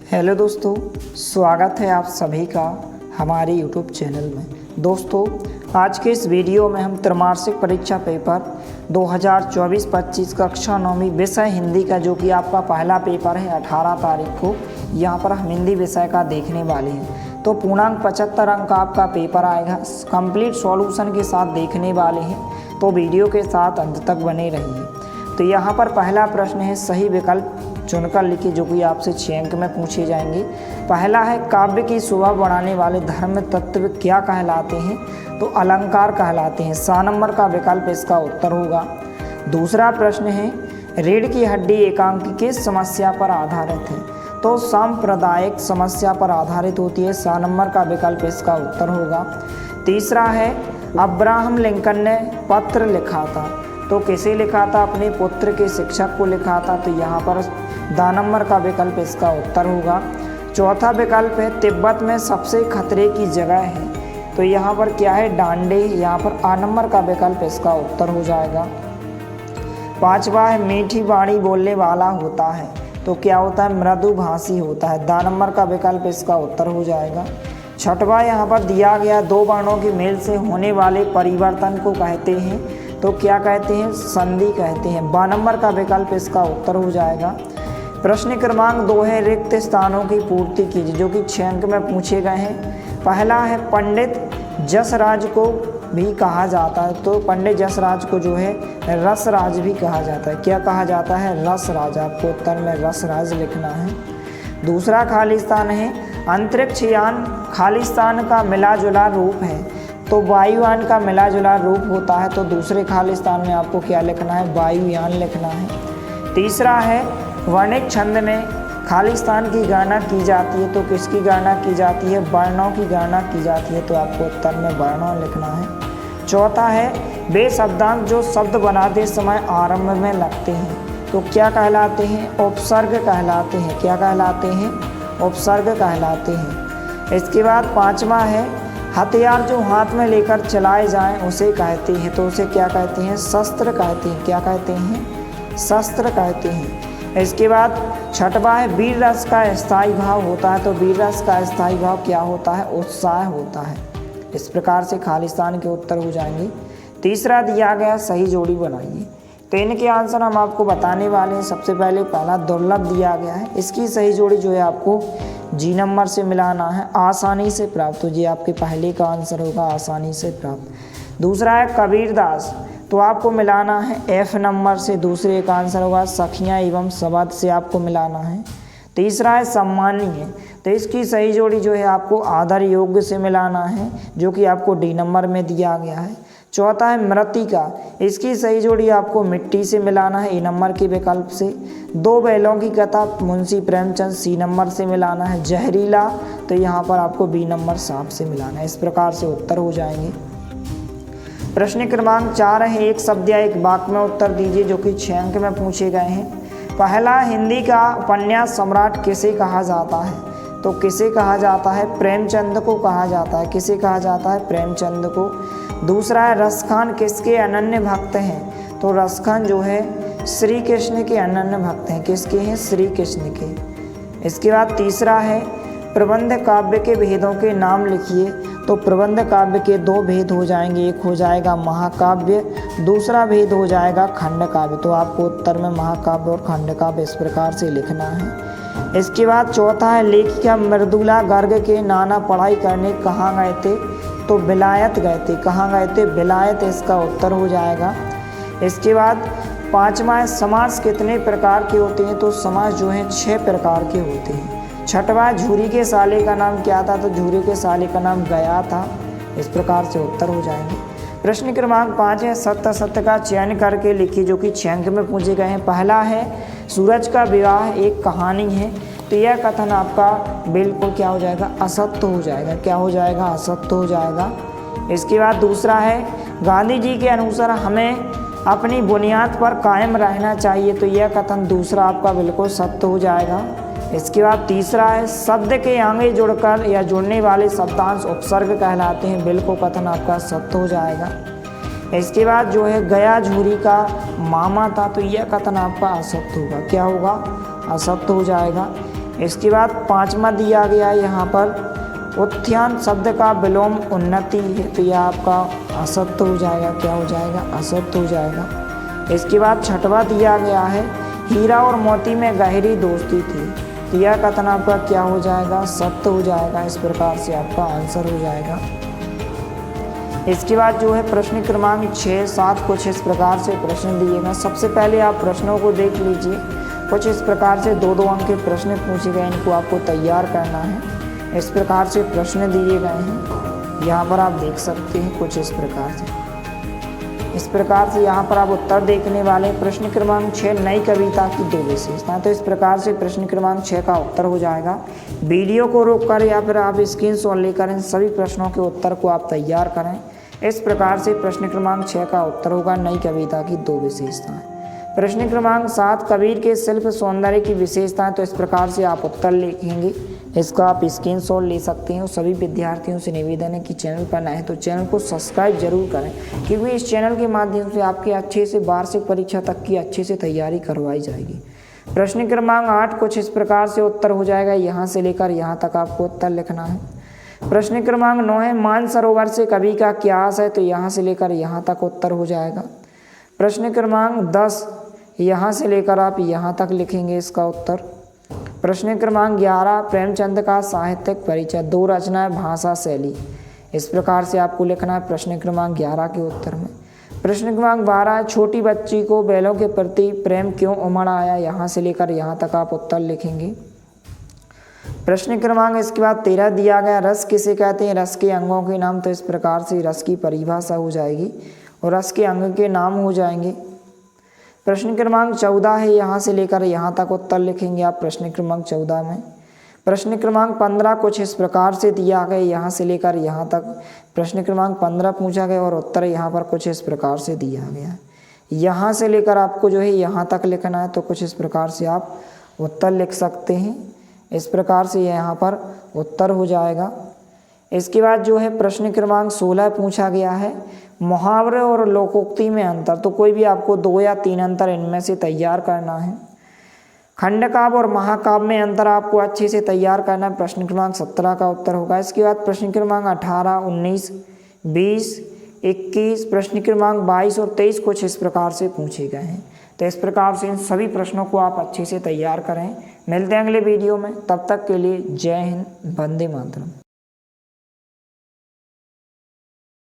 Hello दोस्तों, स्वागत है आप सभी का हमारे यूट्यूब चैनल में। दोस्तों, आज के इस वीडियो में हम त्रैमासिक परीक्षा पेपर 2024-25 कक्षा 9वीं विषय हिंदी का, जो कि आपका पहला पेपर है 18 तारीख को, यहाँ पर हम हिंदी विषय का देखने वाले हैं। तो पूर्णांक 75 अंक का आपका पेपर आएगा, कंप्लीट सॉल्यूशन के साथ देखने वाले हैं। तो वीडियो के साथ अंत तक बने रहिए। तो यहाँ पर पहला प्रश्न है, सही विकल्प चुनकर लिखिए, जो कि आपसे 6 अंक में पूछे जाएंगे। पहला है, काव्य की शोभा बढ़ाने वाले धर्म तत्व क्या कहलाते हैं? तो अलंकार कहलाते हैं। 7 नंबर का विकल्प इसका उत्तर होगा। दूसरा प्रश्न है, रीढ़ की हड्डी एकांकी किस समस्या पर आधारित है? तो सांप्रदायिक समस्या पर आधारित होती है। 7 नंबर का विकल्प इसका उत्तर होगा। तीसरा है, अब्राहम लिंकन ने पत्र लिखा था, तो किसे लिखा था? अपने पुत्र के शिक्षक को लिखा था। तो यहाँ पर 2 नंबर का विकल्प इसका उत्तर होगा। चौथा विकल्प है, तिब्बत में सबसे खतरे की जगह है, तो यहाँ पर क्या है? डांडे। यहाँ पर 8 नंबर का विकल्प इसका उत्तर हो जाएगा। पांचवा है, मीठी वाणी बोलने वाला होता है, तो क्या होता है? मृदुभाषी होता है। 2 नंबर का विकल्प इसका उत्तर हो जाएगा। छठवा यहाँ पर दिया गया, 2 वर्णों के मेल से होने वाले परिवर्तन को कहते हैं, तो क्या कहते हैं? संधि कहते हैं। 12 नंबर का विकल्प इसका उत्तर हो जाएगा। प्रश्न क्रमांक 2 है, रिक्त स्थानों की पूर्ति कीजिए, जो कि 6 अंक में पूछे गए हैं। पहला है, पंडित जसराज को भी कहा जाता है, तो पंडित जसराज को जो है रसराज भी कहा जाता है। क्या कहा जाता है? रसराज। आपको उत्तर में रसराज लिखना है। दूसरा खालिस्तान है, अंतरिक्ष यान खालिस्तान का मिला जुला रूप है, तो वायुयान का मिला जुला रूप होता है। तो दूसरे खालिस्तान में आपको क्या लिखना है? वायुयान लिखना है। तीसरा है, वर्णिक छंद में खालिस्तान की गणना की जाती है, तो किसकी गणना की जाती है? वर्णों की गणना की जाती है, तो आपको उत्तर में वर्णों लिखना है। चौथा है, वे शब्दांक जो शब्द बनाते समय आरंभ में लगते हैं, तो क्या कहलाते हैं? उपसर्ग कहलाते हैं। क्या कहलाते हैं? उपसर्ग कहलाते हैं। इसके बाद 5वां है, हथियार जो हाथ में लेकर चलाए जाएं उसे कहते हैं, तो उसे क्या कहते हैं? शस्त्र कहते हैं। क्या कहते हैं? शस्त्र कहते हैं। इसके बाद 6वां है, वीर रस का स्थायी भाव होता है, तो वीर रस का स्थायी भाव क्या होता है? उत्साह होता है। इस प्रकार से खालिस्तान के उत्तर हो जाएंगे। तीसरा दिया गया, सही जोड़ी बनाइए, तो इनके आंसर हम आपको बताने वाले हैं। सबसे पहले पहला दुर्लभ दिया गया है, इसकी सही जोड़ी जो है आपको जी नंबर से मिलाना है, आसानी से प्राप्त। तो ये आपके पहले का आंसर होगा, आसानी से प्राप्त। दूसरा है कबीरदास, तो आपको मिलाना है F नंबर से। दूसरे का आंसर होगा सखियाँ एवं शब्द से आपको मिलाना है। तीसरा है सम्मानीय, तो इसकी सही जोड़ी जो है आपको आदर योग्य से मिलाना है, जो कि आपको D नंबर में दिया गया है। चौथा है मृतिका, इसकी सही जोड़ी आपको मिट्टी से मिलाना है, A नंबर के विकल्प से। 2 बैलों की कथा मुंशी प्रेमचंद, C नंबर से मिलाना है। जहरीला, तो यहाँ पर आपको B नंबर सांप से मिलाना है। इस प्रकार से उत्तर हो जाएंगे। प्रश्न क्रमांक 4 है, एक शब्द या एक वाक्य में उत्तर दीजिए, जो कि 6 अंक में पूछे गए हैं। पहला, हिंदी का उपन्यास सम्राट किसे कहा जाता है? तो किसे कहा जाता है? प्रेमचंद को कहा जाता है। किसे कहा जाता है? प्रेमचंद को। दूसरा है, रसखान किसके अनन्य भक्त हैं? तो रसखान जो है श्री कृष्ण के अनन्य भक्त हैं। किसके हैं? श्री कृष्ण के। इसके बाद तीसरा है, प्रबंध काव्य के भेदों के नाम लिखिए, तो प्रबंध काव्य के 2 भेद हो जाएंगे, एक हो जाएगा महाकाव्य, दूसरा भेद हो जाएगा खंड काव्य। तो आपको उत्तर में महाकाव्य और खंड काव्य इस प्रकार से लिखना है। इसके बाद चौथा है, लेखिका मृदुला गर्ग के नाना पढ़ाई करने कहाँ गए थे? तो विलायत गए थे। कहाँ गए थे? विलायत, इसका उत्तर हो जाएगा। इसके बाद 5वां है, समास कितने प्रकार के होते हैं? तो समास जो है 6 प्रकार के होते हैं। 6वां, झूरी के साले का नाम क्या था? तो झूरी के साले का नाम गया था। इस प्रकार से उत्तर हो जाएंगे। प्रश्न क्रमांक 5 है, सत्य असत्य का चयन करके लिखिए, जो कि 6 अंक में पूछे गए हैं। पहला है, सूरज का विवाह एक कहानी है, तो यह कथन आपका बिल्कुल क्या हो जाएगा? असत्य हो जाएगा। क्या हो जाएगा? असत्य हो जाएगा। इसके बाद दूसरा है, गांधी जी के अनुसार हमें अपनी बुनियाद पर कायम रहना चाहिए, तो यह कथन दूसरा आपका बिल्कुल सत्य हो जाएगा। इसके बाद तीसरा है, शब्द के आगे जुड़कर या जुड़ने वाले शब्दांश उपसर्ग कहलाते हैं, बिल्कुल कथन आपका सत्य हो जाएगा। इसके बाद जो है, गया झूरी का मामा था, तो यह कथन आपका असत्य होगा। क्या होगा? असत्य हो जाएगा। इसके बाद 5वां दिया गया है यहाँ पर उत्थान शब्द का विलोम उन्नति है, तो यह आपका असत्य हो जाएगा। क्या हो जाएगा? असत्य हो जाएगा। इसके बाद 6वां दिया गया है हीरा और मोती में गहरी दोस्ती थी, तो यह कथन आपका क्या हो जाएगा? सत्य हो जाएगा। इस प्रकार से आपका आंसर हो जाएगा। इसके बाद जो है प्रश्न क्रमांक 6, 7 कुछ इस प्रकार से प्रश्न दिए गए। सबसे पहले आप प्रश्नों को देख लीजिए। कुछ इस प्रकार से 2-2 अंक के प्रश्न पूछे गए, इनको आपको तैयार करना है। इस प्रकार से प्रश्न दिए गए हैं, यहाँ पर आप देख सकते हैं। कुछ इस प्रकार से यहाँ पर आप उत्तर देखने वाले। प्रश्न क्रमांक 6 नई कविता की 2 विशेषताएं, तो इस प्रकार से प्रश्न क्रमांक 6 का उत्तर हो जाएगा। वीडियो को रोककर या फिर आप स्क्रीनशॉट लेकर इन सभी प्रश्नों के उत्तर को आप तैयार करें। इस प्रकार से प्रश्न क्रमांक 6 का उत्तर होगा नई कविता की 2 विशेषताएं। प्रश्न क्रमांक 7 कबीर के शिल्प सौंदर्य की विशेषताएं, तो इस प्रकार से आप उत्तर लिखेंगे। इसका आप स्क्रीनशॉट ले सकते हैं। और सभी विद्यार्थियों से निवेदन है कि चैनल पर नए हैं तो चैनल को सब्सक्राइब जरूर करें, क्योंकि इस चैनल के माध्यम से आपके अच्छे से वार्षिक परीक्षा तक की अच्छे से तैयारी करवाई जाएगी। प्रश्न क्रमांक 8 कुछ इस प्रकार से उत्तर हो जाएगा। यहाँ से लेकर यहाँ तक आपको उत्तर लिखना है। प्रश्न क्रमांक 9 है मानसरोवर से कवि का क्या आशय है, तो यहाँ से लेकर यहाँ तक उत्तर हो जाएगा। प्रश्न क्रमांक 10 यहाँ से लेकर आप यहाँ तक लिखेंगे इसका उत्तर। प्रश्न क्रमांक 11 प्रेमचंद का साहित्यिक परिचय, 2 रचनाएं, भाषा, शैली, इस प्रकार से आपको लिखना है प्रश्न क्रमांक 11 के उत्तर में। प्रश्न क्रमांक 12 छोटी बच्ची को बैलों के प्रति प्रेम क्यों उमड़ आया, यहाँ से लेकर यहाँ तक आप उत्तर लिखेंगे। प्रश्न क्रमांक इसके बाद 13 दिया गया रस किसे कहते हैं, रस के अंगों के नाम, तो इस प्रकार से रस की परिभाषा हो जाएगी और रस के अंग के नाम हो जाएंगे। प्रश्न क्रमांक 14 है, यहाँ से लेकर यहाँ तक उत्तर लिखेंगे आप प्रश्न क्रमांक 14 में। प्रश्न क्रमांक 15 कुछ इस प्रकार से दिया गया, यहाँ से लेकर यहाँ तक प्रश्न क्रमांक 15 पूछा गया और उत्तर यहाँ पर कुछ इस प्रकार से दिया गया है। यहाँ से लेकर आपको जो है यहाँ तक लिखना है, तो कुछ इस प्रकार से आप उत्तर लिख सकते हैं। इस प्रकार से यहाँ पर उत्तर हो जाएगा। इसके बाद जो है प्रश्न क्रमांक 16 पूछा गया है मुहावरे और लोकोक्ति में अंतर, तो कोई भी आपको 2 या 3 अंतर इनमें से तैयार करना है। खंडकाव्य और महाकाव्य में अंतर आपको अच्छे से तैयार करना है। प्रश्न क्रमांक 17 का उत्तर होगा। इसके बाद प्रश्न क्रमांक 18, 19, 20, 21, प्रश्न क्रमांक 22 और 23 कुछ इस प्रकार से पूछे गए हैं। तो इस प्रकार से इन सभी प्रश्नों को आप अच्छे से तैयार करें। मिलते हैं अगले वीडियो में, तब तक के लिए जय हिंद, वंदे मातरम।